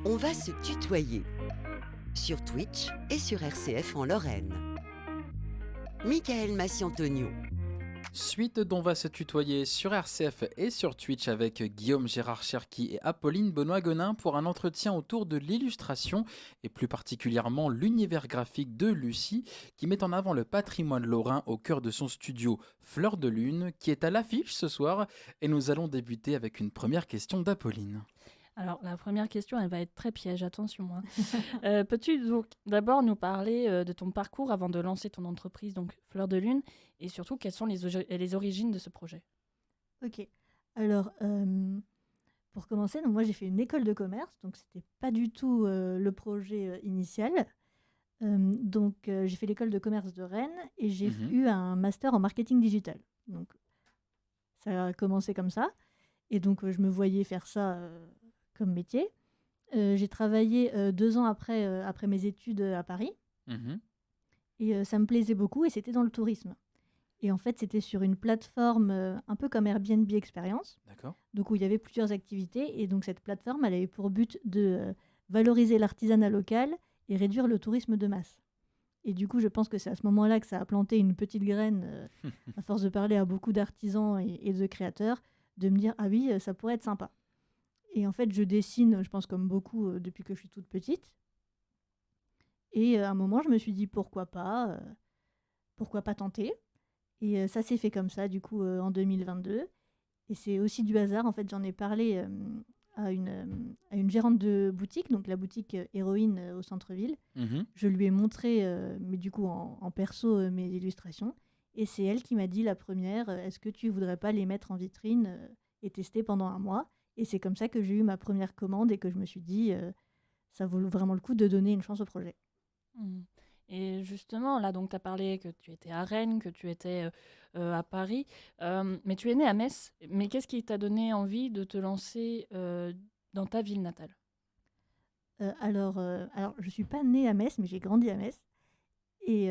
On va se tutoyer sur Twitch et sur RCF en Lorraine. Michael Massiantonio. Suite dont va se tutoyer sur RCF et sur Twitch avec Guillaume Gérard Cherki et Apolline Benoît Gonin pour un entretien autour de l'illustration et plus particulièrement l'univers graphique de Lucie qui met en avant le patrimoine lorrain au cœur de son studio Fleur de Lune qui est à l'affiche ce soir et nous allons débuter avec une première question d'Apolline. Alors, la première question, elle va être très piège, attention, hein. Peux-tu donc d'abord nous parler de ton parcours avant de lancer ton entreprise, donc Fleur de Lune, et surtout quelles sont les origines de ce projet? Ok. Alors, pour commencer, donc moi j'ai fait une école de commerce, donc c'était pas du tout le projet initial. J'ai fait l'école de commerce de Rennes et j'ai eu un master en marketing digital. Donc ça a commencé comme ça. Et donc je me voyais faire ça comme métier. J'ai travaillé 2 ans après mes études à Paris. Et ça me plaisait beaucoup et c'était dans le tourisme. Et en fait, c'était sur une plateforme un peu comme Airbnb Experience, D'accord. donc où il y avait plusieurs activités. Et donc cette plateforme, elle avait pour but de valoriser l'artisanat local et réduire le tourisme de masse. Et du coup, je pense que c'est à ce moment-là que ça a planté une petite graine, à force de parler à beaucoup d'artisans et de créateurs, de me dire « Ah oui, ça pourrait être sympa ». Et en fait, je dessine, je pense comme beaucoup, depuis que je suis toute petite. Et à un moment, je me suis dit pourquoi pas tenter. Et ça s'est fait comme ça, du coup, en 2022. Et c'est aussi du hasard, en fait, j'en ai parlé à une gérante de boutique, donc la boutique Héroïne au centre-ville. Je lui ai montré, mais du coup en perso, mes illustrations. Et c'est elle qui m'a dit la première, est-ce que tu voudrais pas les mettre en vitrine et tester pendant un mois? Et c'est comme ça que j'ai eu ma première commande et que je me suis dit, ça vaut vraiment le coup de donner une chance au projet. Mmh. Et justement, là, donc, tu as parlé que tu étais à Rennes, que tu étais à Paris, mais tu es née à Metz. Mais qu'est-ce qui t'a donné envie de te lancer dans ta ville natale? Alors, je suis pas née à Metz, mais j'ai grandi à Metz. Et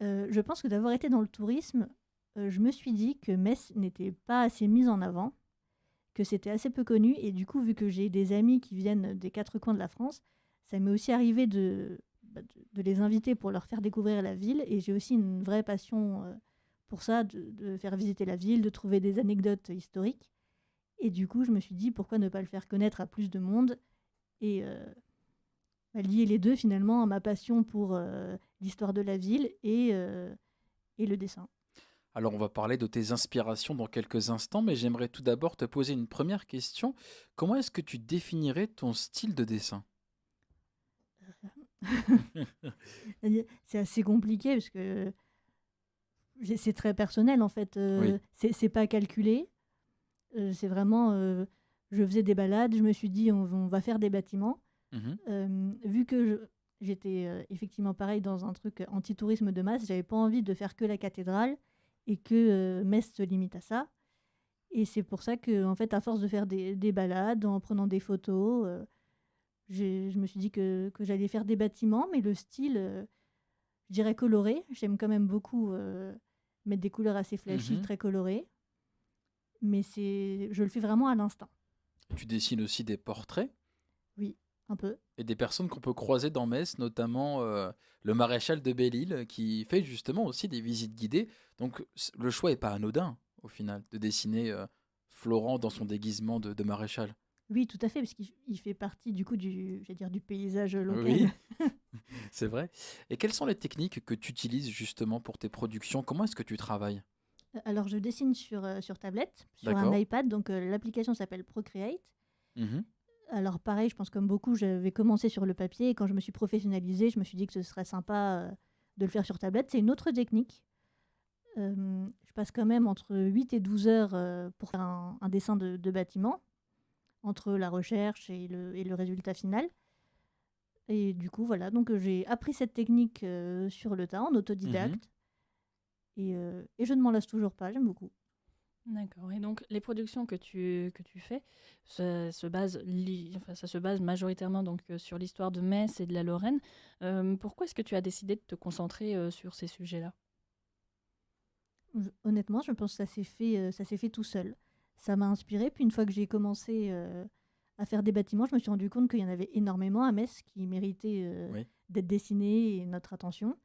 je pense que d'avoir été dans le tourisme, je me suis dit que Metz n'était pas assez mise en avant, que c'était assez peu connu. Et du coup, vu que j'ai des amis qui viennent des 4 coins de la France, ça m'est aussi arrivé de les inviter pour leur faire découvrir la ville. Et j'ai aussi une vraie passion pour ça, de faire visiter la ville, de trouver des anecdotes historiques. Et du coup, je me suis dit, pourquoi ne pas le faire connaître à plus de monde et lier les deux finalement à ma passion pour l'histoire de la ville et le dessin. Alors on va parler de tes inspirations dans quelques instants, mais j'aimerais tout d'abord te poser une première question. Comment est-ce que tu définirais ton style de dessin? C'est assez compliqué parce que c'est très personnel en fait. Oui. C'est pas calculé. C'est vraiment. Je faisais des balades, je me suis dit on va faire des bâtiments. Vu que j'étais effectivement pareil dans un truc anti-tourisme de masse, j'avais pas envie de faire que la cathédrale et que Metz se limite à ça. Et c'est pour ça que, en fait, à force de faire des balades, en prenant des photos, je me suis dit que j'allais faire des bâtiments, mais le style, je dirais coloré. J'aime quand même beaucoup mettre des couleurs assez flashy, très colorées. Mais je le fais vraiment à l'instinct. Tu dessines aussi des portraits Oui, un peu. et des personnes qu'on peut croiser dans Metz, notamment le maréchal de Belle-Île qui fait justement aussi des visites guidées. Donc le choix est pas anodin au final de dessiner Florent dans son déguisement de maréchal. Oui, tout à fait, parce qu'il fait partie du coup du paysage local. Oui, c'est vrai. Et quelles sont les techniques que tu utilises justement pour tes productions? Comment est-ce que tu travailles? Alors, je dessine sur tablette, sur un D'accord. iPad, donc l'application s'appelle Procreate. Mhm. Alors pareil, je pense comme beaucoup, j'avais commencé sur le papier et quand je me suis professionnalisée, je me suis dit que ce serait sympa de le faire sur tablette. C'est une autre technique. Je passe quand même entre 8 et 12 heures pour faire un dessin de bâtiment, entre la recherche et le résultat final. Et du coup, voilà, donc j'ai appris cette technique sur le tas, en Mhm. autodidacte. Et je ne m'en lasse toujours pas, j'aime beaucoup. D'accord. Et donc, les productions que tu fais, ça se base majoritairement donc, sur l'histoire de Metz et de la Lorraine. Pourquoi est-ce que tu as décidé de te concentrer sur ces sujets-là? Honnêtement, je pense que ça s'est fait tout seul. Ça m'a inspiré. Puis une fois que j'ai commencé à faire des bâtiments, je me suis rendu compte qu'il y en avait énormément à Metz qui méritaient Oui. d'être dessinés et notre attention.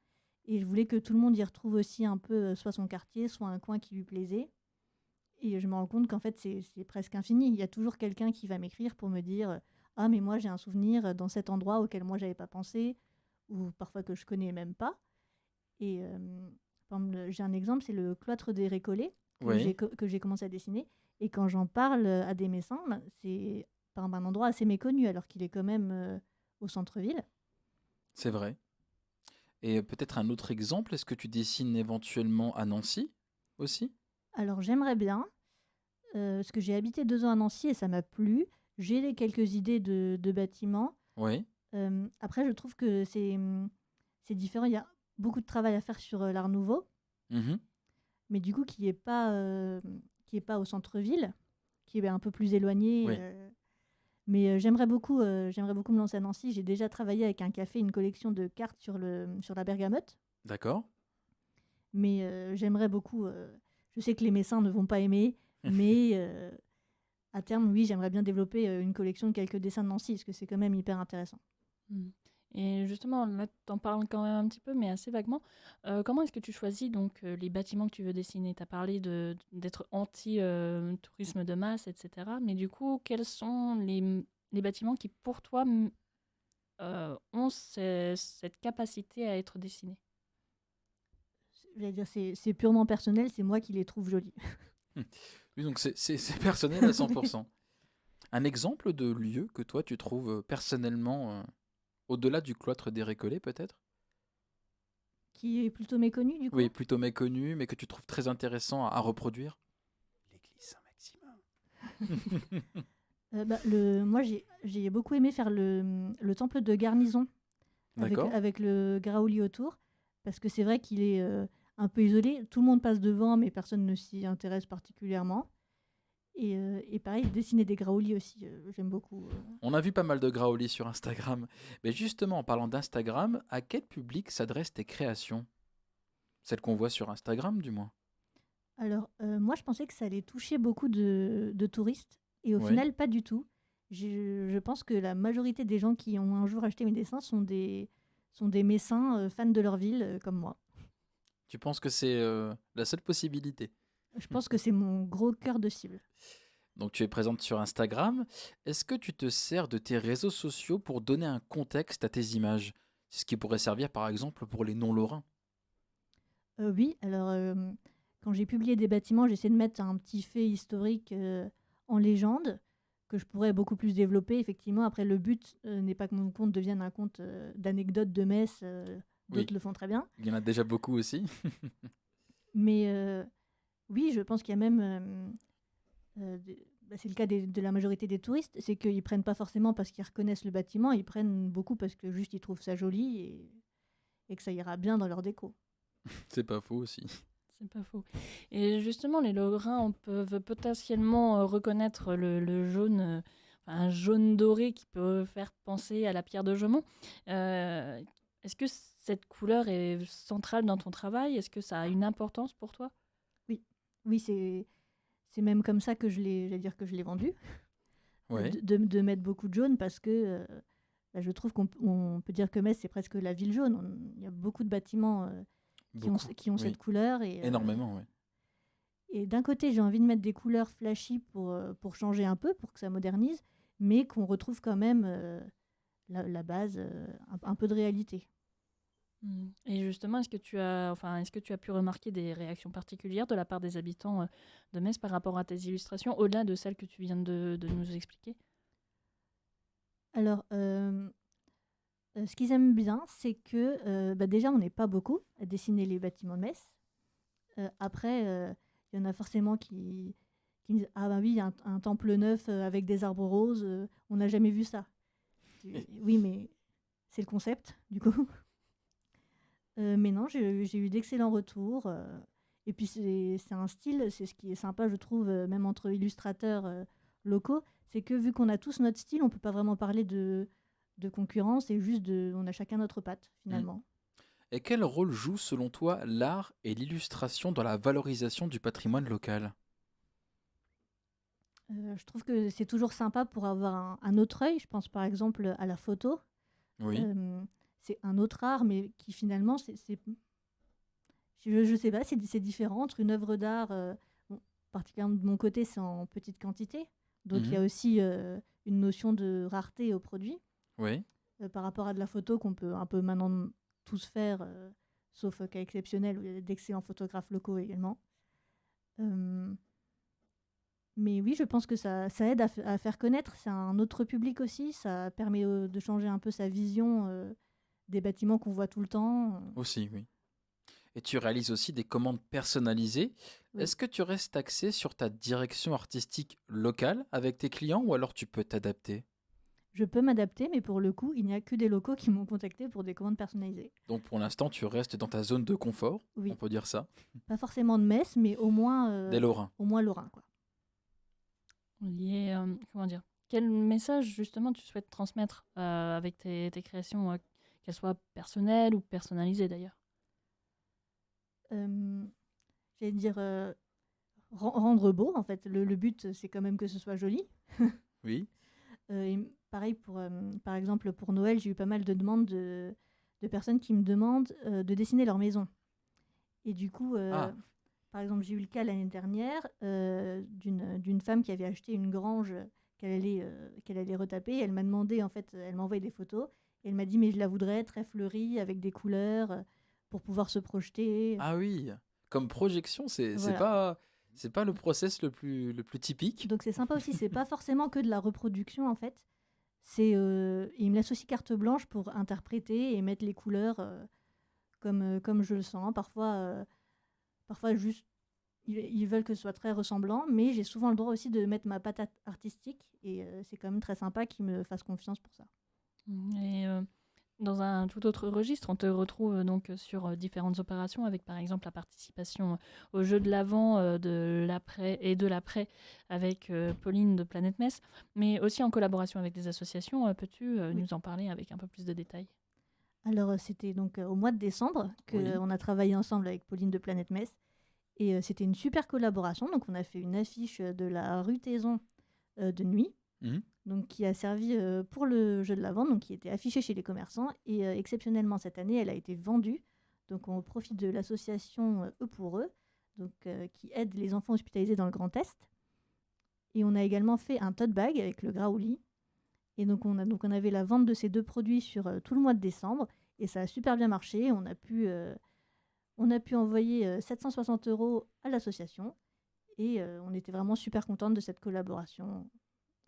Et je voulais que tout le monde y retrouve aussi un peu soit son quartier, soit un coin qui lui plaisait. Et je me rends compte qu'en fait, c'est presque infini. Il y a toujours quelqu'un qui va m'écrire pour me dire ah, mais moi, j'ai un souvenir dans cet endroit auquel moi, j'avais pas pensé, ou parfois que je connais même pas. Et par exemple, j'ai un exemple, c'est le cloître des Récollets Oui, que j'ai commencé à dessiner. Et quand j'en parle à des médecins, c'est par un endroit assez méconnu, alors qu'il est quand même au centre-ville. c'est vrai. Et peut-être un autre exemple, est-ce que tu dessines éventuellement à Nancy aussi? Alors j'aimerais bien, parce que j'ai habité 2 ans à Nancy et ça m'a plu. J'ai quelques idées de bâtiments. Oui. Après, je trouve que c'est différent. Il y a beaucoup de travail à faire sur l'Art Nouveau, Mhm. mais du coup qui est pas au centre-ville, qui est un peu plus éloigné. Oui. Mais j'aimerais beaucoup me lancer à Nancy. J'ai déjà travaillé avec un café, une collection de cartes sur la bergamote. D'accord. Mais j'aimerais beaucoup. Je sais que les Messins ne vont pas aimer, mais à terme, oui, j'aimerais bien développer une collection de quelques dessins de Nancy, parce que c'est quand même hyper intéressant. Mm. Et justement, là, tu en parles quand même un petit peu, mais assez vaguement. Comment est-ce que tu choisis donc les bâtiments que tu veux dessiner? Tu as parlé d'être anti-tourisme de masse, etc. Mais du coup, quels sont les bâtiments qui, pour toi, ont cette capacité à être dessinés? Je vais dire, c'est purement personnel, c'est moi qui les trouve jolis. Oui, donc c'est personnel à 100%. Un exemple de lieu que toi tu trouves personnellement au-delà du cloître des Récollets peut-être? Qui est plutôt méconnu, du Oui, coup. plutôt méconnu, mais que tu trouves très intéressant à reproduire? L'église Saint-Maximin. Moi, j'ai beaucoup aimé faire le temple de garnison D'accord. avec le Graouli autour, parce que c'est vrai qu'il est un peu isolé. Tout le monde passe devant, mais personne ne s'y intéresse particulièrement. Et pareil, dessiner des Graouli aussi, j'aime beaucoup. On a vu pas mal de Graoli sur Instagram. Mais justement, en parlant d'Instagram, à quel public s'adressent tes créations? Celles qu'on voit sur Instagram, du moins. Alors, moi, je pensais que ça allait toucher beaucoup de touristes, et au Oui. final, pas du tout. Je pense que la majorité des gens qui ont un jour acheté mes dessins sont des Messins fans de leur ville, comme moi. Tu penses que c'est la seule possibilité? Je pense que c'est mon gros cœur de cible. Donc tu es présente sur Instagram. Est-ce que tu te sers de tes réseaux sociaux pour donner un contexte à tes images? C'est ce qui pourrait servir par exemple pour les non-lorrains. Oui, alors quand j'ai publié des bâtiments, j'essaie de mettre un petit fait historique en légende que je pourrais beaucoup plus développer. Effectivement, après, le but n'est pas que mon compte devienne un compte d'anecdotes de Metz. Oui, D'autres le font très bien. il y en a déjà beaucoup aussi. Mais oui, je pense qu'il y a même... c'est le cas de la majorité des touristes, c'est qu'ils prennent pas forcément parce qu'ils reconnaissent le bâtiment, ils prennent beaucoup parce que juste ils trouvent ça joli et que ça ira bien dans leur déco. C'est pas faux aussi. C'est pas faux. Et justement, les Lorrains peuvent potentiellement reconnaître le jaune, un jaune doré qui peut faire penser à la pierre de Jaumont. Est-ce que cette couleur est centrale dans ton travail? Est-ce que ça a une importance pour toi? Oui, oui, c'est même comme ça que j'allais dire que je l'ai vendu, Ouais, de mettre beaucoup de jaune parce que je trouve on peut dire que Metz, c'est presque la ville jaune. Il y a beaucoup de bâtiments beaucoup. qui ont Oui, cette couleur. énormément, ouais. Et d'un côté, j'ai envie de mettre des couleurs flashy pour changer un peu, pour que ça modernise, mais qu'on retrouve quand même la base, un peu de réalité. Et justement, est-ce que tu as pu remarquer des réactions particulières de la part des habitants de Metz par rapport à tes illustrations, au-delà de celles que tu viens de nous expliquer? Alors, ce qu'ils aiment bien, c'est que déjà, on n'est pas beaucoup à dessiner les bâtiments de Metz. Après, il y en a forcément qui me disent ah bah oui, un temple neuf avec des arbres roses, on n'a jamais vu ça. Oui, mais c'est le concept, du coup. Mais non, j'ai eu d'excellents retours. Et puis c'est un style, c'est ce qui est sympa, je trouve, même entre illustrateurs locaux, c'est que vu qu'on a tous notre style, on peut pas vraiment parler de concurrence, et juste on a chacun notre patte, Mm. finalement. Et quel rôle joue selon toi l'art et l'illustration dans la valorisation du patrimoine local? Je trouve que c'est toujours sympa pour avoir un autre œil. Je pense par exemple à la photo. Oui. C'est un autre art, mais qui finalement, je sais pas, c'est différent entre une œuvre d'art, bon, particulièrement de mon côté, c'est en petite quantité. Donc il y a Mhm. aussi une notion de rareté au produit Oui. par rapport à de la photo qu'on peut un peu maintenant tous faire, sauf cas exceptionnel où il y a d'excellents photographes locaux également. Euh, mais oui, je pense que ça aide à faire connaître. C'est un autre public aussi. Ça permet de changer un peu sa vision des bâtiments qu'on voit tout le temps. Aussi, oui. Et tu réalises aussi des commandes personnalisées. Oui. Est-ce que tu restes axé sur ta direction artistique locale avec tes clients ou alors tu peux t'adapter? Je peux m'adapter, mais pour le coup, il n'y a que des locaux qui m'ont contacté pour des commandes personnalisées. Donc pour l'instant, tu restes dans ta zone de confort, on Oui, peut dire ça, pas forcément de Metz, mais des Lorrains. au moins Lorrain, quoi. Lié, comment dire, quel message justement tu souhaites transmettre avec tes créations, qu'elles soient personnelles ou personnalisées d'ailleurs? Euh, J'allais dire rendre beau, en fait. Le but, c'est quand même que ce soit joli. Oui. Et pareil, par exemple, pour Noël, j'ai eu pas mal de demandes de personnes qui me demandent de dessiner leur maison. Et du coup, Ah, par exemple, j'ai eu le cas l'année dernière d'une femme qui avait acheté une grange qu'elle allait retaper. Elle m'a demandé, en fait, elle m'a envoyé des photos. Et elle m'a dit, mais je la voudrais très fleurie, avec des couleurs, pour pouvoir se projeter. ah oui. Comme projection, Voilà. c'est pas le process le plus typique. Donc c'est sympa aussi, c'est pas forcément que de la reproduction, en fait. Il me laisse aussi carte blanche pour interpréter et mettre les couleurs comme je le sens. Parfois juste, ils veulent que ce soit très ressemblant, mais j'ai souvent le droit aussi de mettre ma patate artistique et c'est quand même très sympa qu'ils me fassent confiance pour ça. Et dans un tout autre registre, on te retrouve donc sur différentes opérations avec par exemple la participation au jeu de l'avant de l'après et de l'après avec Pauline de Planète Metz, mais aussi en collaboration avec des associations. Peux-tu Oui. nous en parler avec un peu plus de détails? Alors c'était donc au mois de décembre Oui. qu'on a travaillé ensemble avec Pauline de Planète Metz et c'était une super collaboration. Donc on a fait une affiche de la rue Taison de nuit. Mhm. Donc, qui a servi pour le jeu de la vente, donc qui était affichée chez les commerçants. Et exceptionnellement, cette année, elle a été vendue. Donc, on profite de l'association Eux pour Eux, donc, qui aide les enfants hospitalisés dans le Grand Est. Et on a également fait un tote bag avec le Graouli. Et donc, on avait la vente de ces deux produits sur tout le mois de décembre. Et ça a super bien marché. On a pu envoyer 760 € à l'association. Et on était vraiment super contente de cette collaboration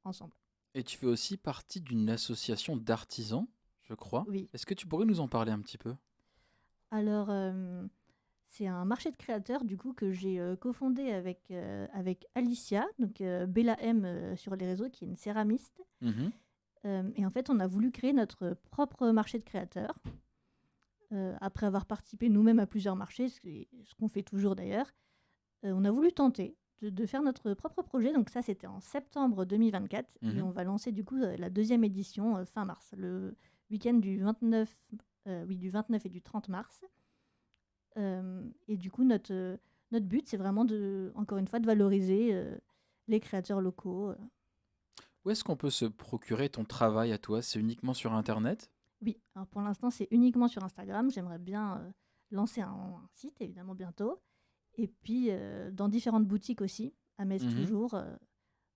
ensemble. Et tu fais aussi partie d'une association d'artisans, je crois. Oui. Est-ce que tu pourrais nous en parler un petit peu? Alors, c'est un marché de créateurs du coup que j'ai cofondé avec Alicia, donc Bella M sur les réseaux, qui est une céramiste. Mhm. Et en fait, on a voulu créer notre propre marché de créateurs. Après avoir participé nous-mêmes à plusieurs marchés, ce qu'on fait toujours d'ailleurs, on a voulu tenter de faire notre propre projet. Donc ça, c'était en septembre 2024. Et Mhm. on va lancer du coup la deuxième édition fin mars, le week-end du 29, du 29 et du 30 mars. Et du coup, notre but, c'est vraiment encore une fois, de valoriser les créateurs locaux. Où est-ce qu'on peut se procurer ton travail à toi? C'est uniquement sur Internet? Oui, alors pour l'instant, c'est uniquement sur Instagram. J'aimerais bien lancer un site, évidemment, bientôt. Et puis, dans différentes boutiques aussi, à Metz Mhm. toujours,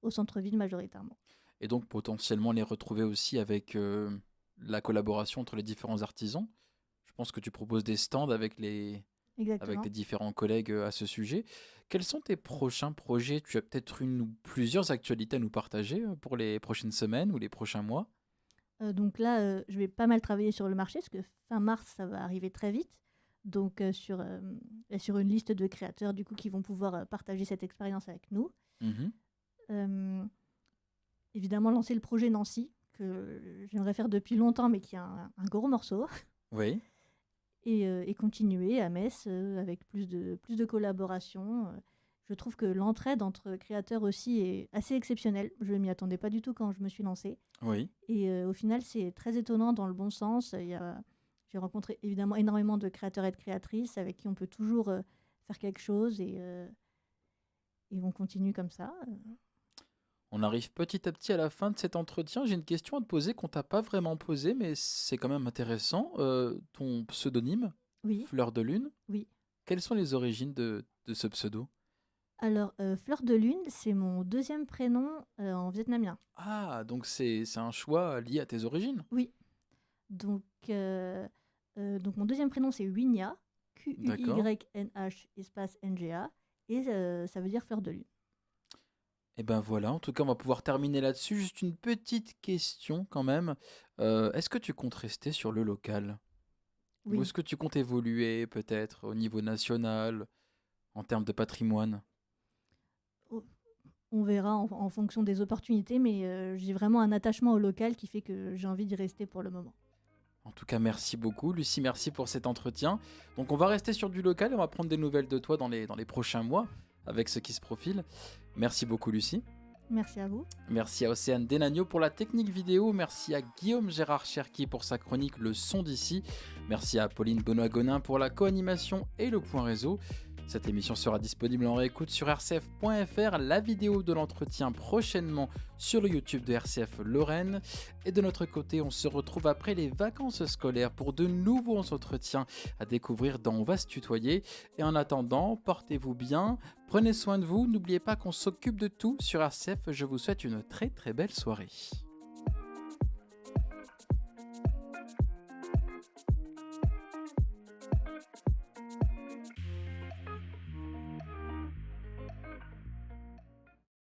au centre-ville majoritairement. Et donc potentiellement les retrouver aussi avec la collaboration entre les différents artisans. Je pense que tu proposes des stands avec Exactement. tes différents collègues à ce sujet. Quels sont tes prochains projets? Tu as peut-être une ou plusieurs actualités à nous partager pour les prochaines semaines ou les prochains mois? Donc là, je vais pas mal travailler sur le marché, parce que fin mars, ça va arriver très vite. Donc sur une liste de créateurs du coup qui vont pouvoir partager cette expérience avec nous. Mhm. Euh, Évidemment, lancer le projet Nancy, que j'aimerais faire depuis longtemps, mais qui est un gros morceau. Oui. Et continuer à Metz avec plus de collaboration. Je trouve que l'entraide entre créateurs aussi est assez exceptionnelle. Je ne m'y attendais pas du tout quand je me suis lancée. Oui. Et au final, c'est très étonnant dans le bon sens. J'ai rencontré évidemment énormément de créateurs et de créatrices avec qui on peut toujours faire quelque chose et on continue comme ça. On arrive petit à petit à la fin de cet entretien. J'ai une question à te poser qu'on t'a pas vraiment posée, mais c'est quand même intéressant. Ton pseudonyme, Oui, Fleur de Lune, oui. quelles sont les origines de ce pseudo? Alors, Fleur de Lune, c'est mon deuxième prénom en vietnamien. Ah, donc c'est un choix lié à tes origines. Oui. Donc, mon deuxième prénom, c'est Winya, D'accord. Q-U-Y-N-H, espace N-G-A, et ça veut dire Fleur de Lune. Et ben voilà, en tout cas, on va pouvoir terminer là-dessus. Juste une petite question quand même. Est-ce que tu comptes rester sur le local? Ou Oui, est-ce que tu comptes évoluer peut-être au niveau national, en termes de patrimoine? o- on verra en fonction des opportunités, mais j'ai vraiment un attachement au local qui fait que j'ai envie d'y rester pour le moment. En tout cas, merci beaucoup. Lucie, merci pour cet entretien. Donc, on va rester sur du local et on va prendre des nouvelles de toi dans les prochains mois avec ce qui se profile. Merci beaucoup, Lucie. Merci à vous. Merci à Océane Denagno pour la technique vidéo. Merci à Guillaume Gérard Cherki pour sa chronique Le Son d'ici. Merci à Pauline Benoît-Gonin pour la co-animation et le point réseau. Cette émission sera disponible en réécoute sur rcf.fr, la vidéo de l'entretien prochainement sur le YouTube de RCF Lorraine. Et de notre côté, on se retrouve après les vacances scolaires pour de nouveaux entretiens à découvrir dans On va se tutoyer. Et en attendant, portez-vous bien, prenez soin de vous, n'oubliez pas qu'on s'occupe de tout sur RCF. Je vous souhaite une très très belle soirée.